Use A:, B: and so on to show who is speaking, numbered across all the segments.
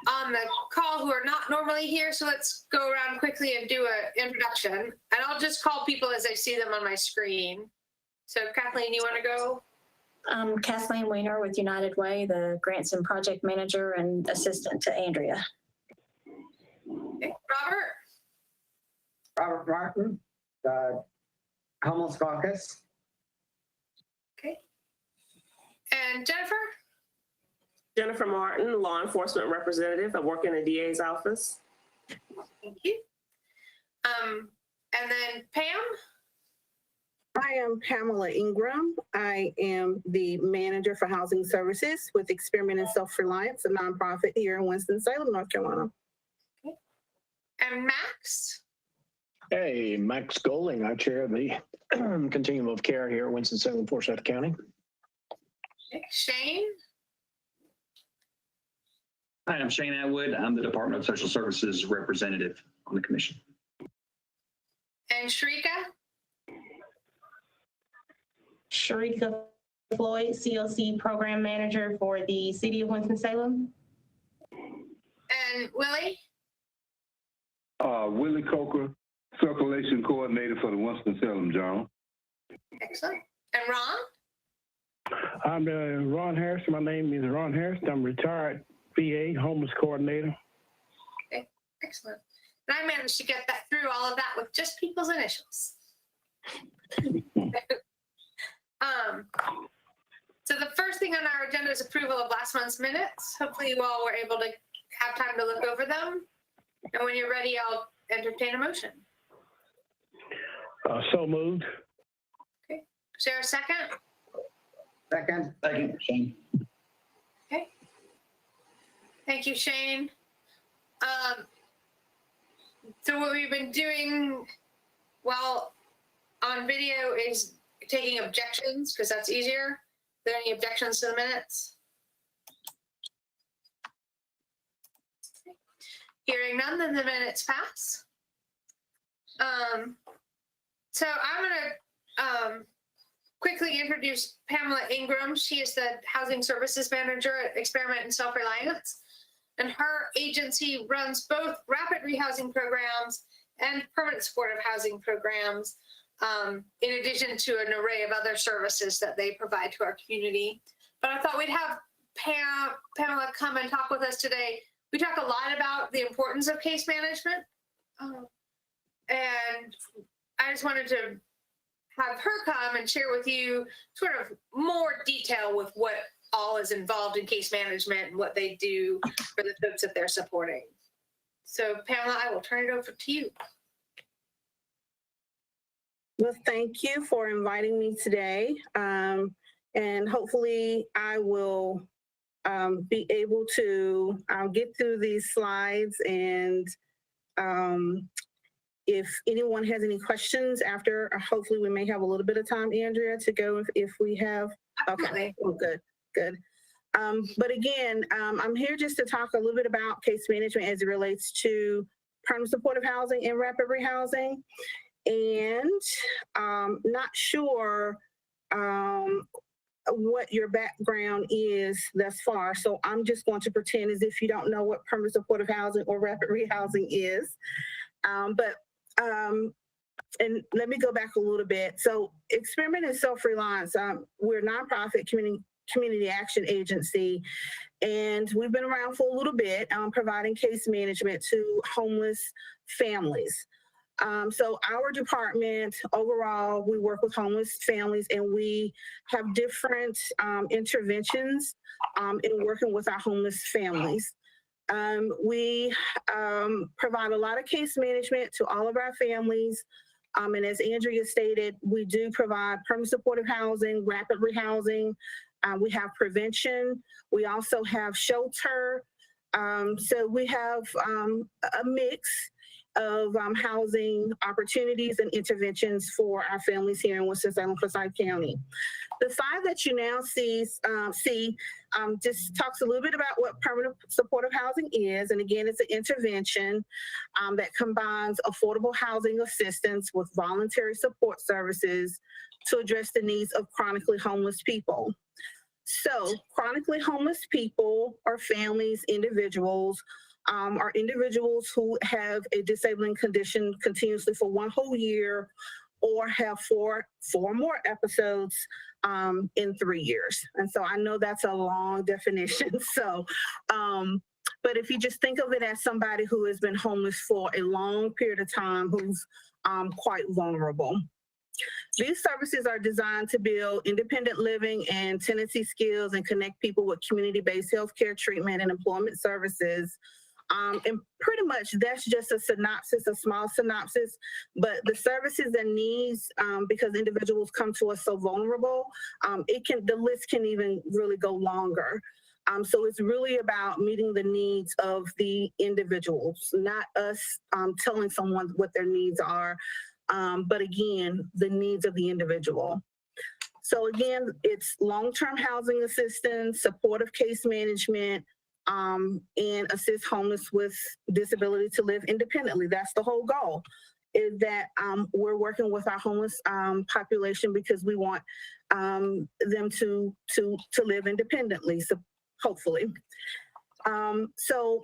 A: on the call who are not normally here, so let's go around quickly and do an introduction. And I'll just call people as I see them on my screen. So Kathleen, you want to go?
B: Kathleen Weiner with United Way, the Grants and Project Manager and Assistant to Andrea.
A: Okay.
C: Robert Martin, Homeless Caucus.
A: Okay. And
D: Jennifer Martin, Law Enforcement Representative. I work in the DA's office.
A: Thank you. And then Pam?
E: I am Pamela Ingram. I am the Manager for Housing Services with Experiment in Self-Reliance, a nonprofit here in Winston-Salem, North Carolina.
A: Okay. And Max?
F: Hey, Max Golding. I chair the Continuum of Care here at Winston-Salem, Forsyth County.
A: Okay. Shane?
G: Hi, I'm Shane Atwood. I'm the Department of Social Services representative on the commission.
A: And Sharika?
H: Sharika Floyd, COC Program Manager for the City of Winston-Salem.
A: And Willie?
I: Willie Coker, Circulation Coordinator for the Winston-Salem Journal.
A: Excellent. And Ron?
J: I'm Ron Harris. My name is Ron Harris. I'm retired VA Homeless Coordinator.
A: Okay, excellent. And I managed to get that through all of that with just people's initials. So the first thing on our agenda is approval of last month's minutes. Hopefully you all were able to have time to look over them. And when you're ready, I'll entertain a motion.
J: So moved.
A: Okay. Is there a second?
C: Second.
G: Second, Shane.
A: Okay. Thank you, Shane. So what we've been doing while on video is taking objections, because that's easier. Are there any objections to the minutes? Hearing none, then the minutes pass. So I'm going to quickly introduce Pamela Ingram. She is the Housing Services Manager at Experiment in Self-Reliance. And her agency runs both rapid rehousing programs and permanent supportive housing programs, in addition to an array of other services that they provide to our community. But I thought we'd have Pamela come and talk with us today. We talk a lot about the importance of case management. And I just wanted to have her come and share with you sort of more detail with what all is involved in case management and what they do for the folks that they're supporting. So Pamela, I will turn it over to you.
E: Well, thank you for inviting me today. And hopefully I will be able to get through these slides, and if anyone has any questions after, hopefully we may have a little bit of time, Andrea, to go if we have. Okay, well, good. But again, I'm here just to talk a little bit about case management as it relates to permanent supportive housing and rapid rehousing. And not sure what your background is thus far. So I'm just going to pretend as if you don't know what permanent supportive housing or rapid rehousing is. And let me go back a little bit. So Experiment in Self-Reliance, we're a nonprofit community action agency, and we've been around for a little bit, providing case management to homeless families. So our department, overall, we work with homeless families, and we have different interventions in working with our homeless families. We provide a lot of case management to all of our families. And as Andrea stated, we do provide permanent supportive housing, rapid rehousing. We have prevention. We also have shelter. So we have a mix of housing opportunities and interventions for our families here in Winston-Salem, Forsyth County. The slide that you now see just talks a little bit about what permanent supportive housing is. And again, it's an intervention that combines affordable housing assistance with voluntary support services to address the needs of chronically homeless people. So chronically homeless people or families, individuals, are individuals who have a disabling condition continuously for one whole year or have four more episodes in 3 years. And so I know that's a long definition. So, but if you just think of it as somebody who has been homeless for a long period of time, who's quite vulnerable. These services are designed to build independent living and tenancy skills and connect people with community-based healthcare treatment and employment services. And pretty much that's just a synopsis, a small synopsis, but the services and needs, because individuals come to us so vulnerable, the list can even really go longer. So it's really about meeting the needs of the individuals, not us telling someone what their needs are, but again, the needs of the individual. So again, it's long-term housing assistance, supportive case management, and assist homeless with disability to live independently. That's the whole goal, is that we're working with our homeless population because we want them to live independently, so hopefully. So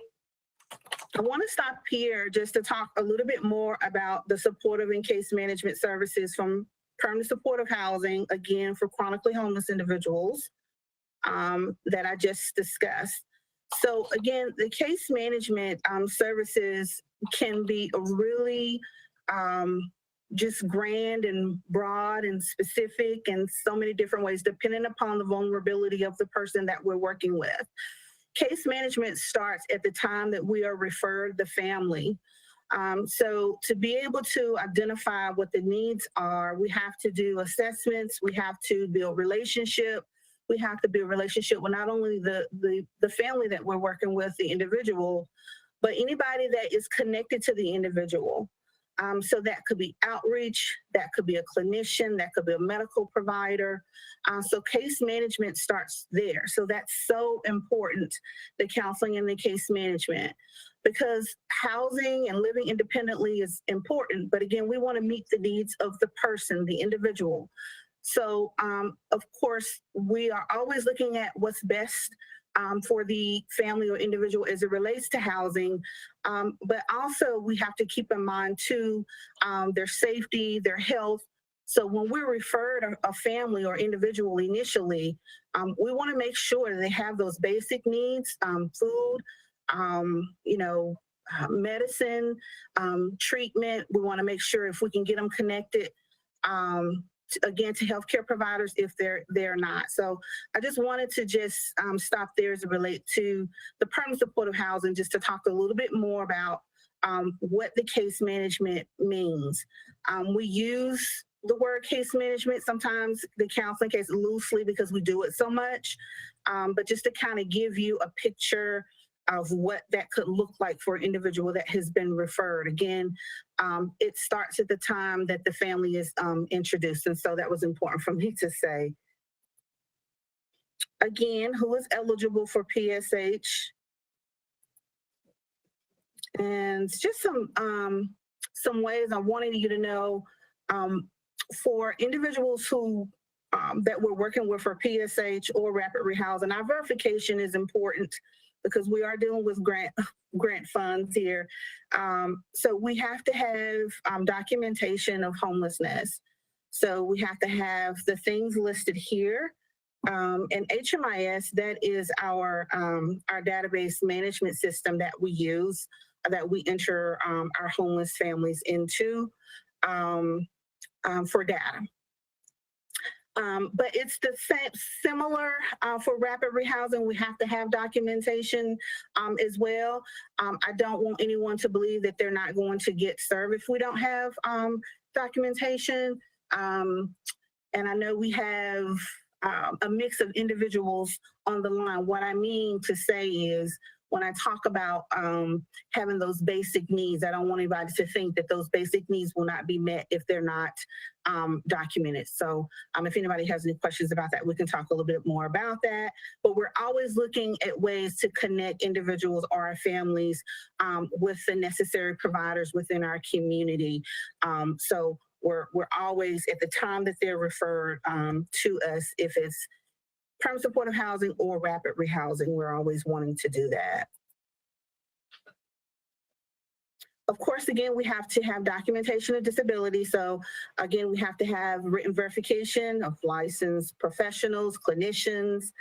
E: I want to stop here just to talk a little bit more about the supportive and case management services from permanent supportive housing, again, for chronically homeless individuals that I just discussed. So again, the case management services can be a really just grand and broad and specific in so many different ways, depending upon the vulnerability of the person that we're working with. Case management starts at the time that we are referred the family. So to be able to identify what the needs are, we have to do assessments, we have to build relationship. We have to build a relationship with not only the family that we're working with, the individual, but anybody that is connected to the individual. So that could be outreach, that could be a clinician, that could be a medical provider. So case management starts there. So that's so important, the counseling and the case management, because housing and living independently is important. But again, we want to meet the needs of the person, the individual. So, of course, we are always looking at what's best for the family or individual as it relates to housing. But also we have to keep in mind too, their safety, their health. So when we're referred a family or individual initially, we want to make sure they have those basic needs, food, medicine, treatment. We want to make sure if we can get them connected, again, to healthcare providers if they're not. So I just wanted to just stop there as it relates to the permanent supportive housing, just to talk a little bit more about what the case management means. We use the word case management, sometimes the counseling case loosely because we do it so much, but just to kind of give you a picture of what that could look like for an individual that has been referred. Again, it starts at the time that the family is introduced, and so that was important for me to say. Again, who is eligible for PSH? And just some ways I wanted you to know, for individuals who that we're working with for PSH or rapid rehousing, our verification is important because we are dealing with grant funds here. So we have to have documentation of homelessness. So we have to have the things listed here. And HMIS, that is our database management system that we use, that we enter our homeless families into for data. But it's the same, similar for rapid rehousing. We have to have documentation as well. I don't want anyone to believe that they're not going to get served if we don't have documentation. And I know we have a mix of individuals on the line. What I mean to say is, when I talk about having those basic needs, I don't want anybody to think that those basic needs will not be met if they're not documented. So if anybody has any questions about that, we can talk a little bit more about that. But we're always looking at ways to connect individuals or our families with the necessary providers within our community. So we're always, at the time that they're referred to us, if it's permanent supportive housing or rapid rehousing. We're always wanting to do that. Of course, again, we have to have documentation of disability. So again, we have to have written verification of licensed professionals, clinicians,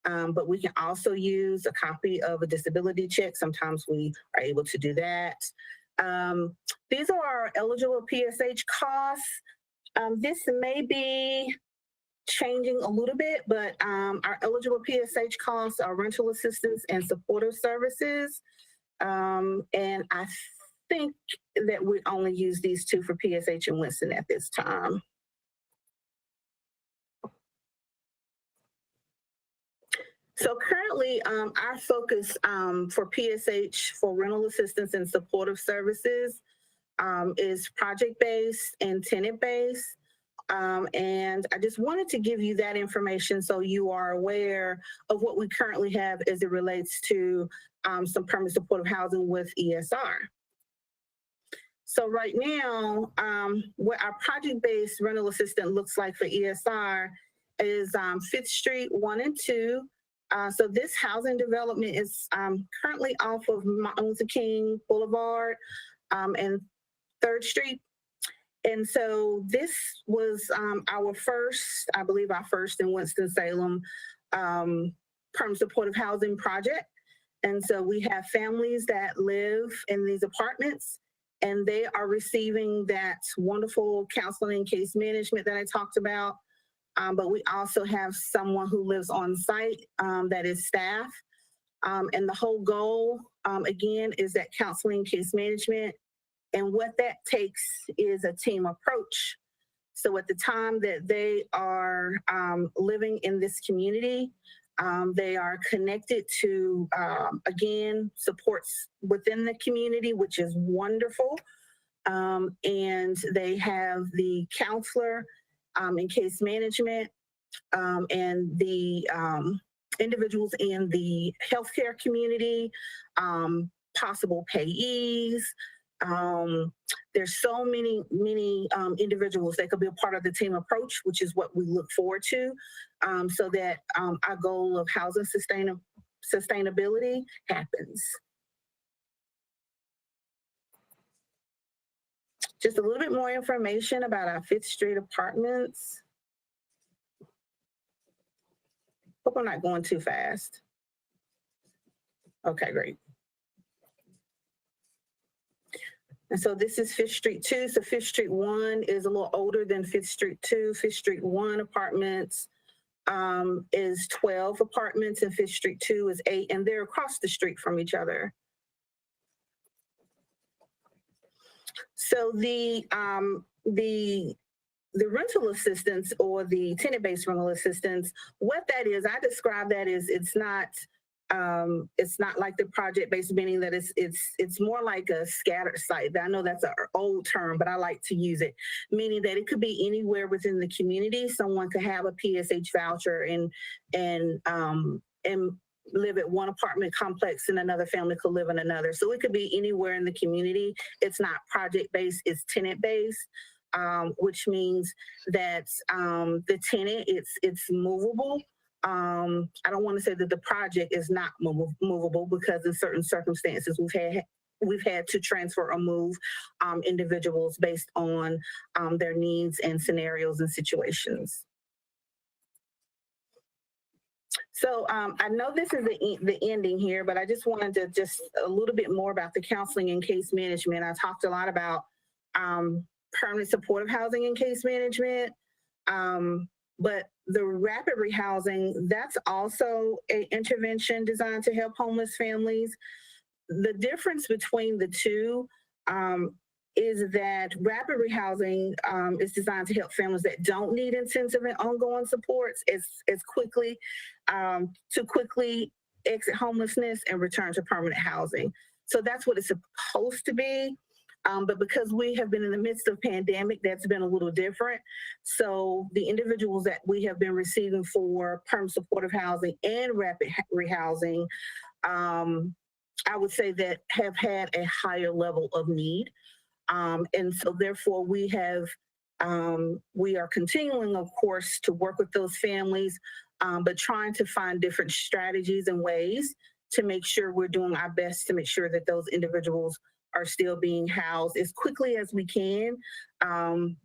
E: but we can also use a copy of a disability check. Sometimes we are able to do that. These are our eligible PSH costs. This may be changing a little bit, but our eligible PSH costs are rental assistance and supportive services. And I think that we only use these two for PSH and Winston at this time. So currently, our focus for PSH, for rental assistance and supportive services, is project-based and tenant-based. And I just wanted to give you that information so you are aware of what we currently have as it relates to some permanent supportive housing with ESR. So right now, what our project-based rental assistant looks like for ESR is 5th Street 1 and 2. So this housing development is currently off of Martin Luther King Boulevard and 3rd Street. And so this was our first, I believe our first in Winston-Salem permanent supportive housing project. And so we have families that live in these apartments, and they are receiving that wonderful counseling and case management that I talked about. But we also have someone who lives on site that is staff. And the whole goal, again, is that counseling case management. And what that takes is a team approach. So at the time that they are living in this community, they are connected to, again, supports within the community, which is wonderful. And they have the counselor in case management and the individuals in the healthcare community, possible payees. There's so many individuals that could be a part of the team approach, which is what we look forward to, so that our goal of housing sustainability happens. Just a little bit more information about our 5th Street apartments. Hope I'm not going too fast. Okay, great. And so this is 5th Street 2. So 5th Street 1 is a little older than 5th Street 2. 5th Street 1 apartments is 12 apartments, and 5th Street 2 is 8, and they're across the street from each other. So the rental assistance, or the tenant-based rental assistance, what that is, I describe that as it's not like the project-based, meaning that it's more like a scattered site. I know that's an old term, but I like to use it, meaning that it could be anywhere within the community. Someone could have a PSH voucher and live at one apartment complex, and another family could live in another. So it could be anywhere in the community. It's not project-based, it's tenant-based, which means that the tenant, it's movable. I don't want to say that the project is not movable, because in certain circumstances we've had to transfer or move individuals based on their needs and scenarios and situations. So I know this is the ending here, but I just wanted to just a little bit more about the counseling and case management. I talked a lot about permanent supportive housing and case management, but the rapid rehousing, that's also an intervention designed to help homeless families. The difference between the two is that rapid rehousing is designed to help families that don't need intensive and ongoing supports as quickly to quickly exit homelessness and return to permanent housing. So that's what it's supposed to be. But because we have been in the midst of pandemic, that's been a little different. So the individuals that we have been receiving for permanent supportive housing and rapid rehousing, I would say that have had a higher level of need. And so therefore we are continuing, of course, to work with those families but trying to find different strategies and ways to make sure we're doing our best to make sure that those individuals are still being housed as quickly as we can,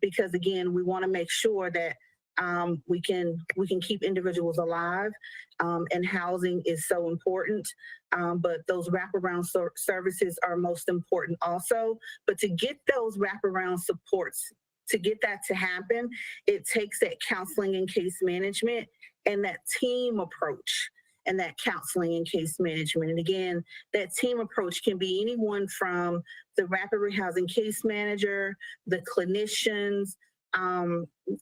E: because again, we want to make sure that we can keep individuals alive, and housing is so important. But those wraparound services are most important also. But to get those wraparound supports, to get that to happen, it takes that counseling and case management and that team approach and that counseling and case management. And again, that team approach can be anyone from the rapid rehousing case manager, the clinicians.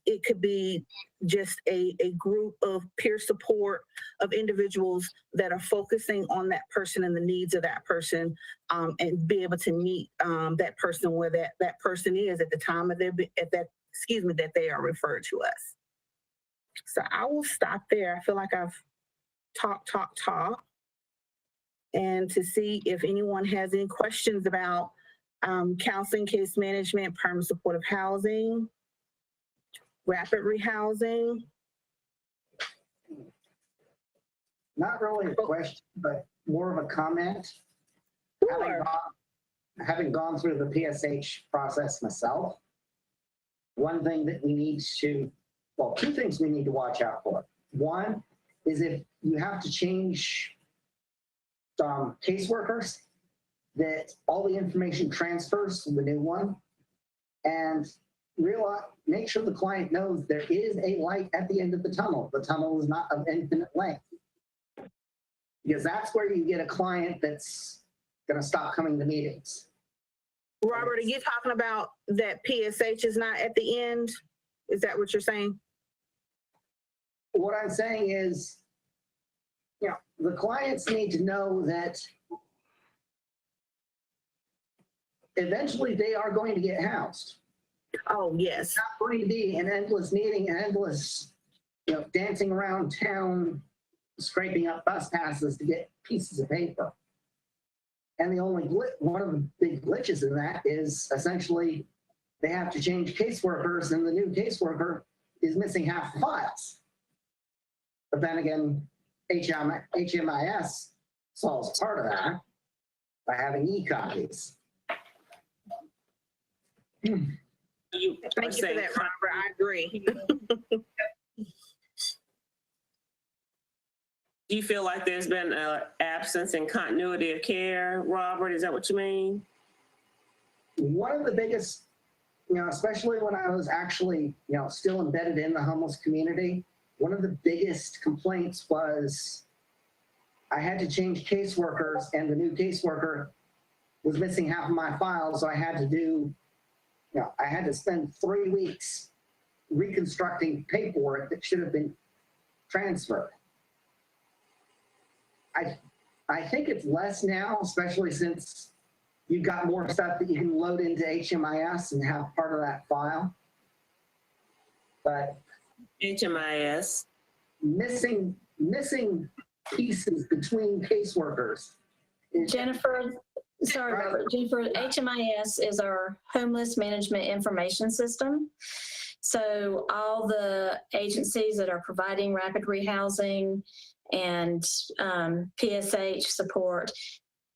E: It could be just a group of peer support of individuals that are focusing on that person and the needs of that person, and be able to meet that person where that person is at the time of that they are referred to us. So I will stop there. I feel like I've talk, and to see if anyone has any questions about counseling, case management, permanent supportive housing, rapid rehousing.
C: Not really a question, but more of a comment.
E: Sure.
C: Having gone through the PSH process myself, one thing that we need to, well, two things we need to watch out for. One is if you have to change caseworkers, that all the information transfers to the new one, and make sure the client knows there is a light at the end of the tunnel. The tunnel is not of infinite length. Because that's where you get a client that's going to stop coming to meetings.
E: Robert, are you talking about that PSH is not at the end? Is that what you're saying?
C: What I'm saying is, the clients need to know that eventually they are going to get housed.
E: Oh, yes.
C: It's not going to be an endless meeting, an endless, dancing around town, scraping up bus passes to get pieces of paper. And the only one of the big glitches in that is essentially they have to change caseworkers, and the new caseworker is missing half the files. But then again, HMIS solves part of that by having e-copies.
E: Thank you for that, Robert. I agree.
D: Do you feel like there's been an absence in continuity of care, Robert? Is that what you mean?
C: One of the biggest, especially when I was actually, still embedded in the homeless community, one of the biggest complaints was I had to change caseworkers, and the new caseworker was missing half of my files, so I had to do, I had to spend 3 weeks reconstructing paperwork that should have been transferred. I think it's less now, especially since you've got more stuff that you can load into HMIS and have part of that file. But
D: HMIS.
C: Missing pieces between caseworkers.
B: Jennifer, sorry, Robert. Jennifer, HMIS is our Homeless Management Information System. So all the agencies that are providing rapid rehousing and PSH support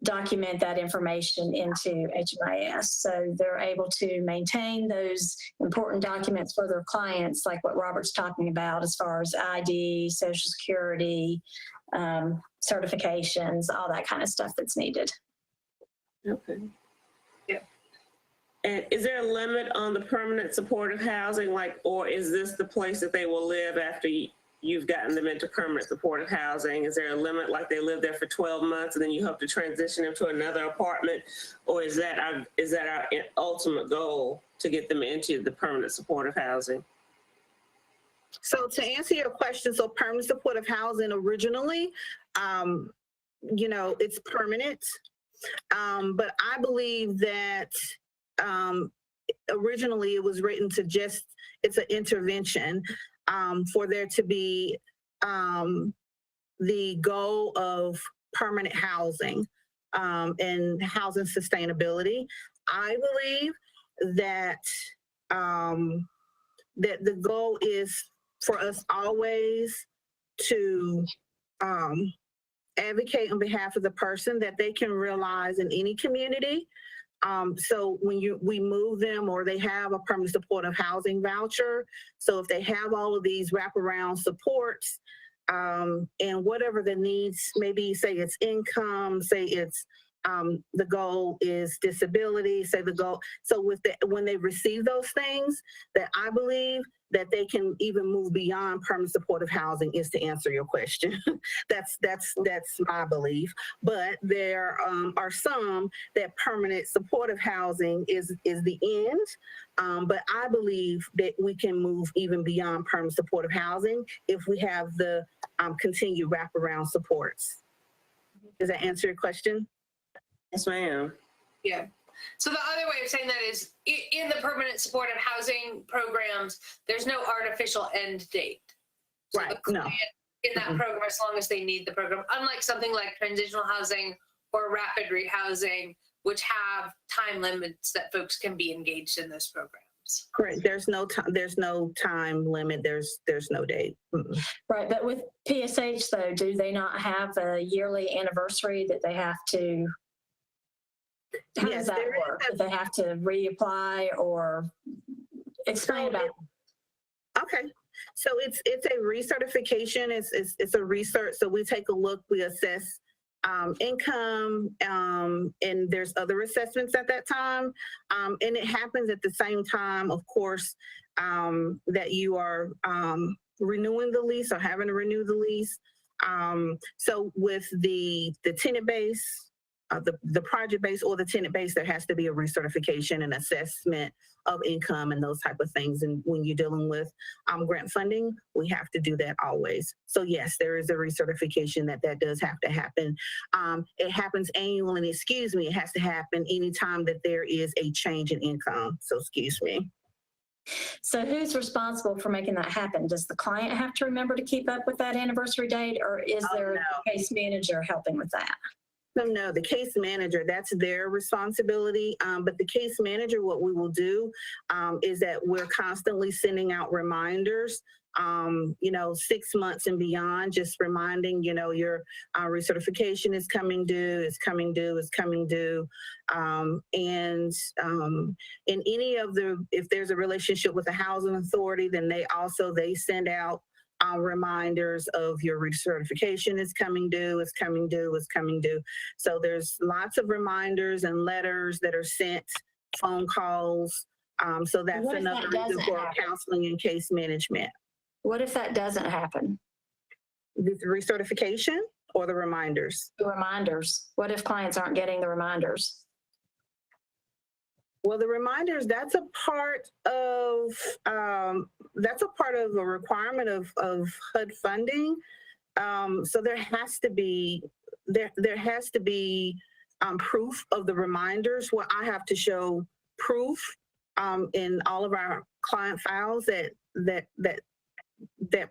B: document that information into HMIS. So they're able to maintain those important documents for their clients, like what Robert's talking about as far as ID, Social Security, certifications, all that kind of stuff that's needed.
D: Okay. Yeah. And is there a limit on the permanent supportive housing, or is this the place that they will live after you've gotten them into permanent supportive housing? Is there a limit, like they live there for 12 months and then you hope to transition them to another apartment? Or is that our ultimate goal, to get them into the permanent supportive housing?
E: So to answer your question, so permanent supportive housing originally, it's permanent. But I believe that originally it was written to it's an intervention for there to be the goal of permanent housing and housing sustainability. I believe that that the goal is for us always to advocate on behalf of the person that they can realize in any community. So when we move them or they have a permanent supportive housing voucher, so if they have all of these wraparound supports and whatever the needs, maybe say it's income, say it's the goal is disability, say the goal. So when they receive those things, that I believe that they can even move beyond permanent supportive housing, is to answer your question. that's my belief. But there are some that permanent supportive housing is the end. But I believe that we can move even beyond permanent supportive housing if we have the continued wraparound supports. Does that answer your question?
D: Yes, ma'am.
A: Yeah. So the other way of saying that is in the permanent supportive housing programs, there's no artificial end date. So
E: Right,
A: the
E: no.
A: client in that program, as long as they need the program, unlike something like transitional housing or rapid rehousing, which have time limits that folks can be engaged in those programs.
E: Correct. There's no time limit. There's no date. Mm-mm.
B: Right, but with PSH though, do they not have a yearly anniversary that they have to? How
E: Yes,
B: does that
E: there is
B: work? Do they have to reapply or explain about?
E: Okay. So it's a recertification. It's a research. So we take a look, we assess income, and there's other assessments at that time. And it happens at the same time, of course, that you are renewing the lease or having to renew the lease. So with the tenant-based, the project-based or the tenant-based, there has to be a recertification and assessment of income and those type of things. And when you're dealing with grant funding, we have to do that always. So yes, there is a recertification that does have to happen. It happens annually, it has to happen anytime that there is a change in income. So excuse me.
B: So who's responsible for making that happen? Does the client have to remember to keep up with that anniversary date, or is there a case manager helping with that?
E: No, the case manager, that's their responsibility. But the case manager, what we will do is that we're constantly sending out reminders, 6 months and beyond, just reminding, your recertification is coming due, it's coming due, it's coming due. And in any of if there's a relationship with the housing authority, then they send out reminders of your recertification is coming due, it's coming due, it's coming due. So there's lots of reminders and letters that are sent, phone calls. So that's another reason for counseling and case management.
B: What if that doesn't happen?
E: The recertification or the reminders?
B: The reminders. What if clients aren't getting the reminders?
E: Well, the reminders, that's a part of a requirement of HUD funding. So there has to be proof of the reminders, where I have to show proof in all of our client files that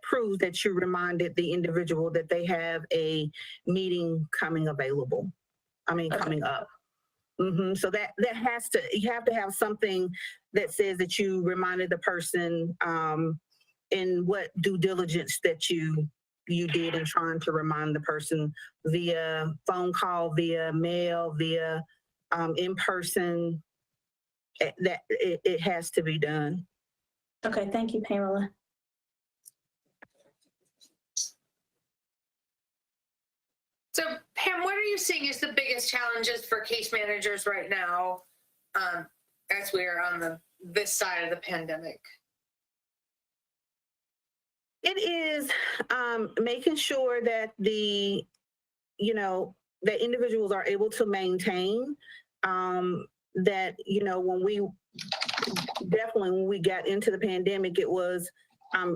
E: proves that you reminded the individual that they have a meeting coming up. Mm-hmm. So that you have to have something that says that you reminded the person in what due diligence that you did in trying to remind the person via phone call, via mail, via in person. That it has to be done.
B: Okay, thank you, Pamela.
A: So Pam, what are you seeing as the biggest challenges for case managers right now as we're on this side of the pandemic?
E: It is making sure that that individuals are able to maintain that, when we got into the pandemic, it was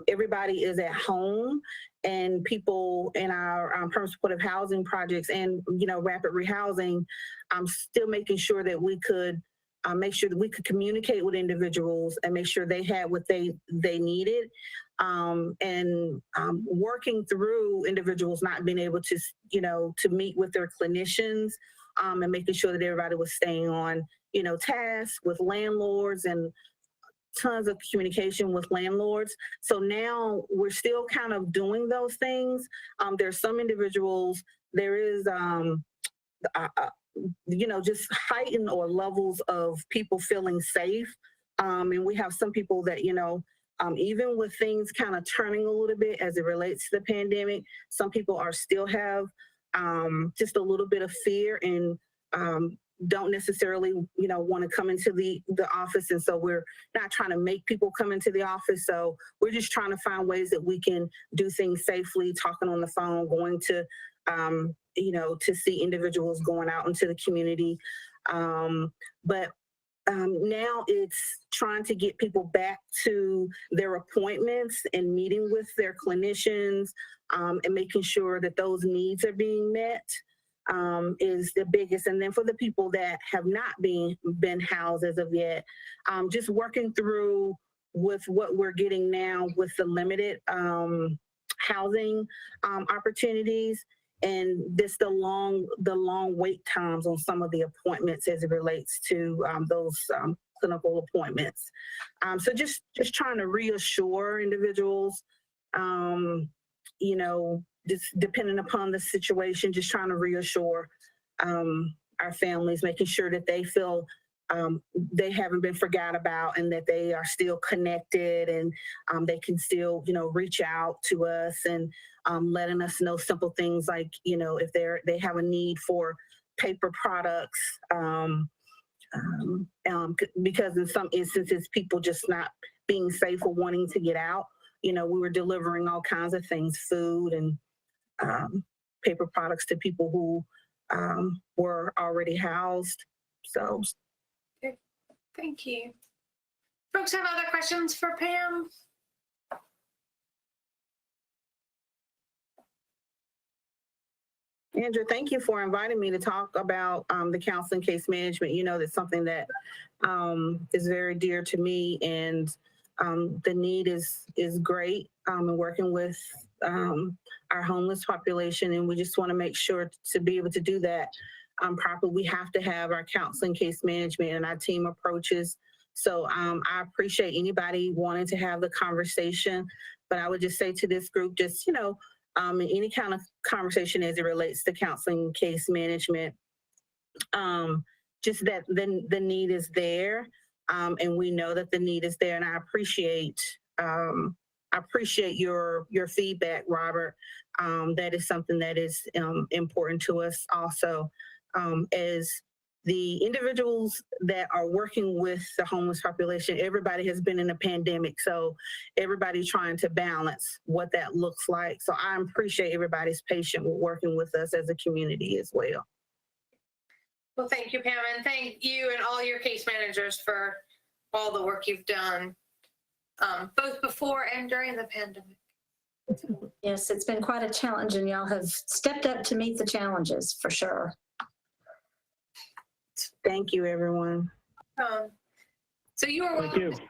E: everybody is at home, and people in our permanent supportive housing projects and, rapid rehousing, still making sure that we could communicate with individuals and make sure they had what they needed. And working through individuals not being able to meet with their clinicians, and making sure that everybody was staying on, task with landlords and tons of communication with landlords. So now we're still kind of doing those things. There's some individuals, there is, just heightened or levels of people feeling safe. And we have some people that, even with things kind of turning a little bit as it relates to the pandemic, some people are still have just a little bit of fear and don't necessarily, want to come into the office. And so we're not trying to make people come into the office. So we're just trying to find ways that we can do things safely, talking on the phone, going to, to see individuals going out into the community. But now it's trying to get people back to their appointments and meeting with their clinicians and making sure that those needs are being met is the biggest. And then for the people that have not been housed as of yet, just working through with what we're getting now with the limited housing opportunities. And this the long wait times on some of the appointments as it relates to those clinical appointments. So just trying to reassure individuals, just depending upon the situation, just trying to reassure our families, making sure that they feel they haven't been forgot about and that they are still connected and they can still, reach out to us and letting us know simple things like, if they have a need for paper products, because in some instances, people just not being safe or wanting to get out. We were delivering all kinds of things, food and paper products to people who were already housed. So.
A: Okay. Thank you. Folks have other questions for Pam?
E: Andrew, thank you for inviting me to talk about the counseling case management. That's something that is very dear to me, and the need is great in working with our homeless population, and we just want to make sure to be able to do that properly. We have to have our counseling case management and our team approaches. So I appreciate anybody wanting to have the conversation, but I would just say to this group, just, any kind of conversation as it relates to counseling case management, just that the need is there, and we know that the need is there, and I appreciate your feedback, Robert. That is something that is important to us also, as the individuals that are working with the homeless population. Everybody has been in a pandemic, so everybody's trying to balance what that looks like. So I appreciate everybody's patience with working with us as a community as well.
A: Well, thank you, Pam, and thank you and all your case managers for all the work you've done, both before and during the pandemic.
B: Yes, it's been quite a challenge, and y'all have stepped up to meet the challenges for sure.
E: Thank you, everyone.
A: So you are welcome to stay.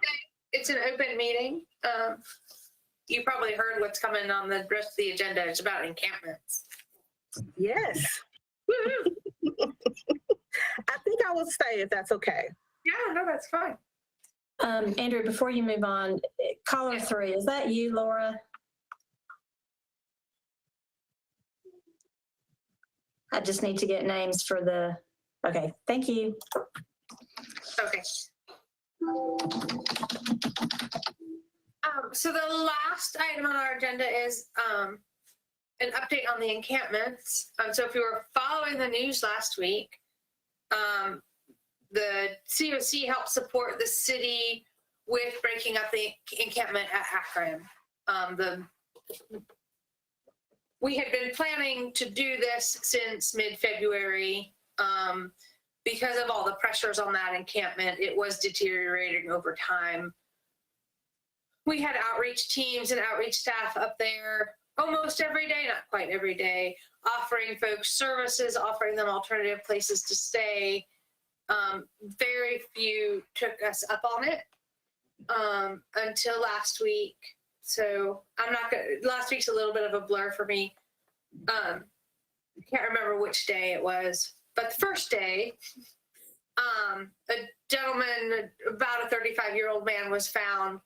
A: It's an open meeting. You probably heard what's coming on the rest of the agenda. It's about encampments.
E: Yes. I think I will stay if that's okay.
A: Yeah, no, that's fine.
B: Andrew, before you move on, caller 3, is that you, Laura? I just need to get names for the, okay, thank you.
A: Okay. So the last item on our agenda is an update on the encampments. So if you were following the news last week, the COC helped support the city with breaking up the encampment at Akron. We had been planning to do this since mid-February. Because of all the pressures on that encampment, it was deteriorating over time. We had outreach teams and outreach staff up there almost every day, not quite every day, offering folks services, offering them alternative places to stay. Very few took us up on it until last week. So I'm not gonna, last week's a little bit of a blur for me. I can't remember which day it was, but the first day, A gentleman, about a 35-year-old man, was found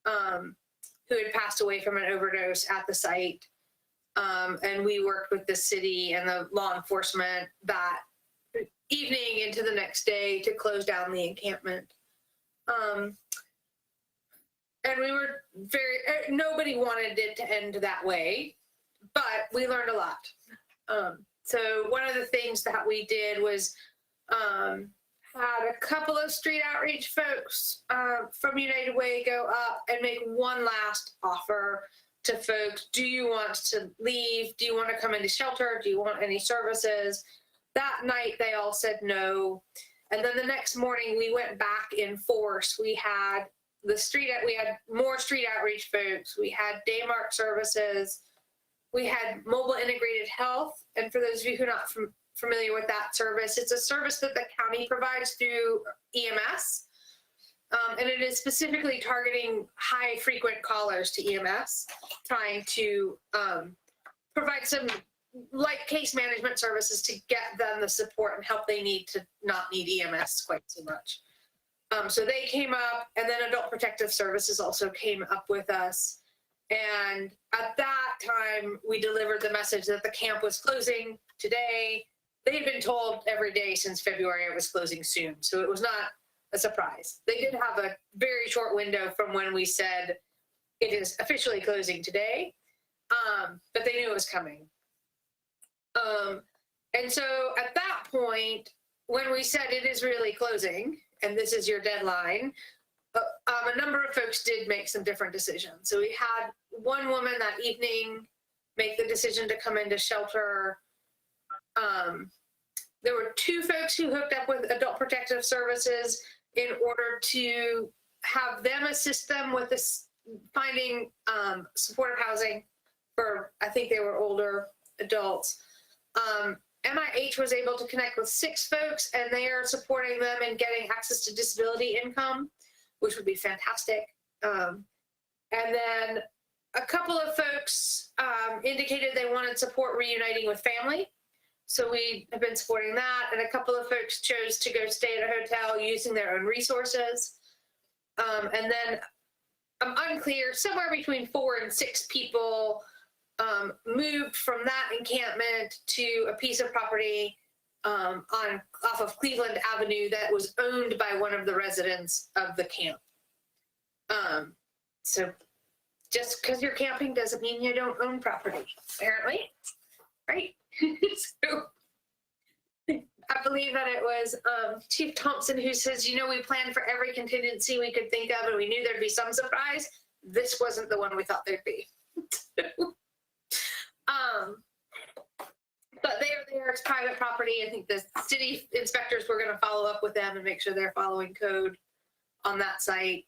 A: who had passed away from an overdose at the site. And we worked with the city and the law enforcement that evening into the next day to close down the encampment. And we were nobody wanted it to end that way, but we learned a lot. So one of the things that we did was had a couple of street outreach folks from United Way go up and make one last offer to folks. Do you want to leave? Do you want to come into shelter? Do you want any services? That night, they all said no. And then the next morning, we went back in force. We had more street outreach folks. We had day mark services. We had mobile integrated health. And for those of you who are not familiar with that service, it's a service that the county provides through EMS. And it is specifically targeting high frequent callers to EMS, trying to provide some light case management services to get them the support and help they need to not need EMS quite so much. So they came up, and then Adult Protective Services also came up with us. And at that time, we delivered the message that the camp was closing today. They'd been told every day since February it was closing soon. So it was not a surprise. They did have a very short window from when we said it is officially closing today, but they knew it was coming. And so at that point, when we said it is really closing and this is your deadline, a number of folks did make some different decisions. So we had one woman that evening make the decision to come into shelter. There were two folks who hooked up with Adult Protective Services in order to have them assist them with this, finding supportive housing for, I think they were older adults. MIH was able to connect with 6 folks, and they are supporting them in getting access to disability income, which would be fantastic. And then a couple of folks indicated they wanted support reuniting with family. So we have been supporting that. And a couple of folks chose to go stay at a hotel using their own resources. And then I'm unclear, somewhere between 4 and 6 people moved from that encampment to a piece of property off of Cleveland Avenue that was owned by one of the residents of the camp. So just because you're camping doesn't mean you don't own property, apparently, right? So I believe that it was Chief Thompson who says, you know, we planned for every contingency we could think of, and we knew there'd be some surprise. This wasn't the one we thought there'd be. But they are there, it's private property. I think the city inspectors were going to follow up with them and make sure they're following code on that site.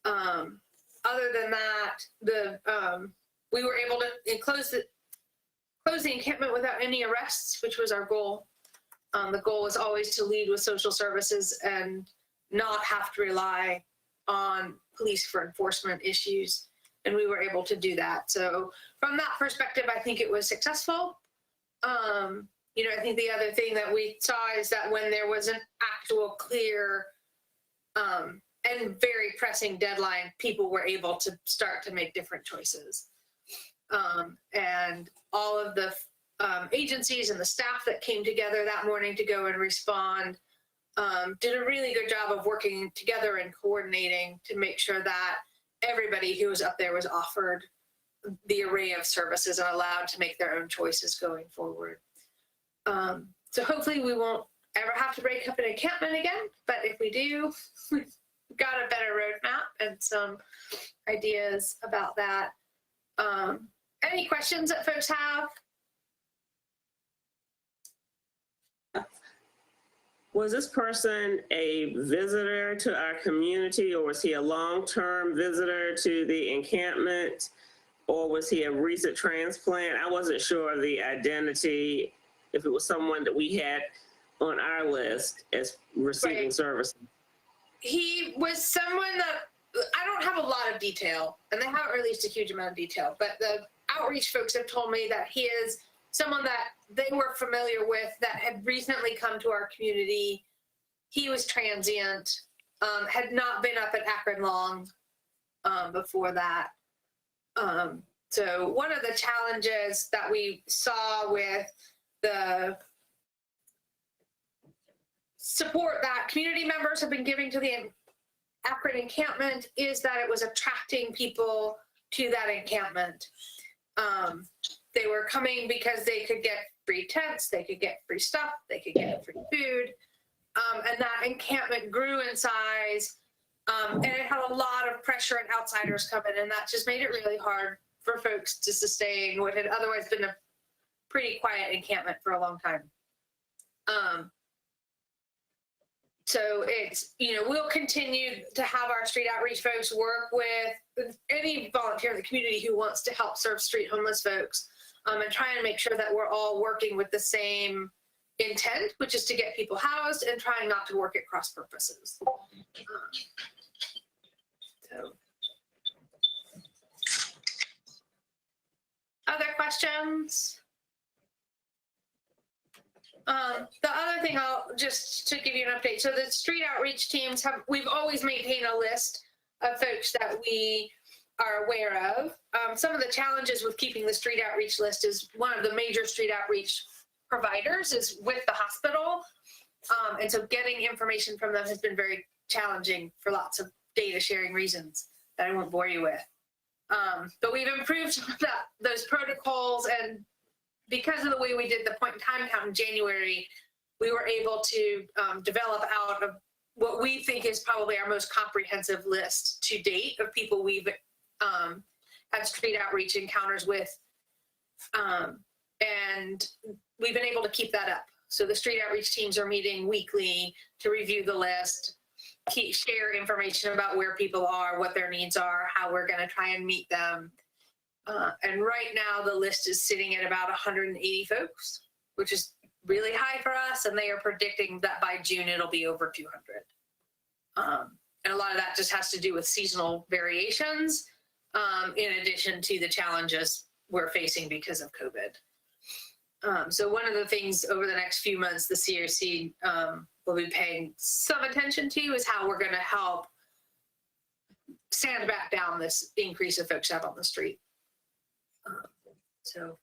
A: Other than that, we were able to close the encampment without any arrests, which was our goal. The goal was always to lead with social services and not have to rely on police for enforcement issues. And we were able to do that. So from that perspective, I think it was successful. You know, I think the other thing that we saw is that when there was an actual clear and very pressing deadline, people were able to start to make different choices. And all of the agencies and the staff that came together that morning to go and respond did a really good job of working together and coordinating to make sure that everybody who was up there was offered the array of services and allowed to make their own choices going forward. So hopefully we won't ever have to break up an encampment again, but if we do, we've got a better roadmap and some ideas about that. Any questions that folks have?
D: Was this person a visitor to our community, or was he a long-term visitor to the encampment, or was he a recent transplant? I wasn't sure of the identity, if it was someone that we had on our list as receiving services.
A: He was someone that, I don't have a lot of detail, and they haven't released a huge amount of detail, but the outreach folks have told me that he is someone that they were familiar with that had recently come to our community He was transient, had not been up at Akron long before that. So one of the challenges that we saw with the support that community members have been giving to the Akron encampment is that it was attracting people to that encampment. They were coming because they could get free tents, they could get free stuff, they could get free food. And that encampment grew in size, and it had a lot of pressure and outsiders coming, and that just made it really hard for folks to sustain what had otherwise been a pretty quiet encampment for a long time. So it's, we'll continue to have our street outreach folks work with any volunteer in the community who wants to help serve street homeless folks, and try and make sure that we're all working with the same intent, which is to get people housed and trying not to work at cross purposes. Other questions? The other thing, just to give you an update. So the street outreach teams we've always maintained a list of folks that we are aware of. Some of the challenges with keeping the street outreach list is one of the major street outreach providers is with the hospital. And so getting information from them has been very challenging for lots of data sharing reasons that I won't bore you with. But we've improved those protocols, and because of the way we did the point in time count in January, we were able to develop out of what we think is probably our most comprehensive list to date of people we've had street outreach encounters with. And we've been able to keep that up. So the street outreach teams are meeting weekly to review the list, share information about where people are, what their needs are, how we're going to try and meet them. And right now the list is sitting at about 180 folks, which is really high for us. And they are predicting that by June, it'll be over 200. And a lot of that just has to do with seasonal variations, in addition to the challenges we're facing because of COVID. So one of the things over the next few months, the CRC will be paying some attention to is how we're going to help stand back down this increase of folks out on the street. So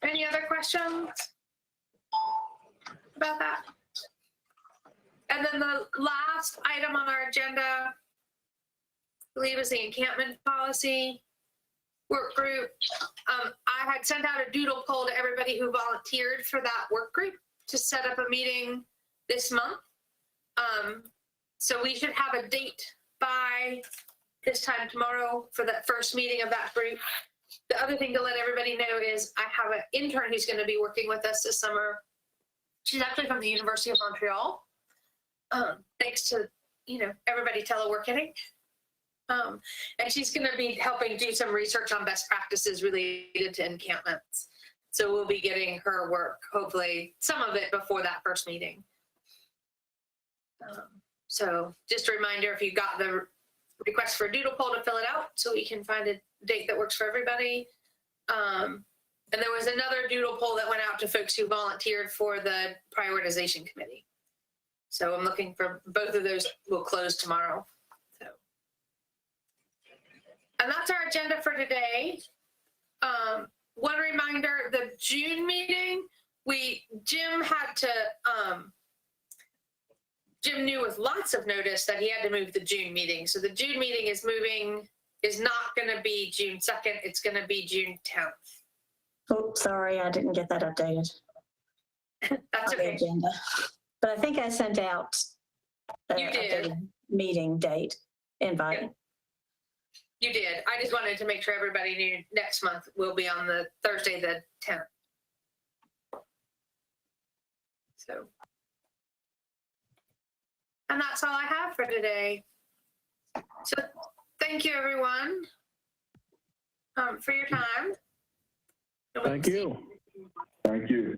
A: any other questions about that? And then the last item on our agenda, I believe, is the encampment policy work group. I had sent out a doodle poll to everybody who volunteered for that work group to set up a meeting this month. So we should have a date by this time tomorrow for that first meeting of that group. The other thing to let everybody know is I have an intern who's going to be working with us this summer. She's actually from the University of Montreal. Thanks to, everybody teleworking. And she's going to be helping do some research on best practices related to encampments. So we'll be getting her work, hopefully some of it before that first meeting. So just a reminder, if you got the request for a doodle poll, to fill it out so we can find a date that works for everybody. And there was another doodle poll that went out to folks who volunteered for the prioritization committee. So I'm looking for both of those will close tomorrow. So, and that's our agenda for today. One reminder, the June meeting, Jim knew with lots of notice that he had to move the June meeting. So the June meeting is not going to be June 2nd. It's going to be June 10th.
B: Oh, sorry, I didn't get that updated.
A: That's okay.
B: Agenda. But I think I sent out
A: You did.
B: Meeting date invite.
A: You did. I just wanted to make sure everybody knew next month will be on the Thursday, the 10th. So, and that's all I have for today. So thank you, everyone, for your time.
J: Thank you.
I: Thank you.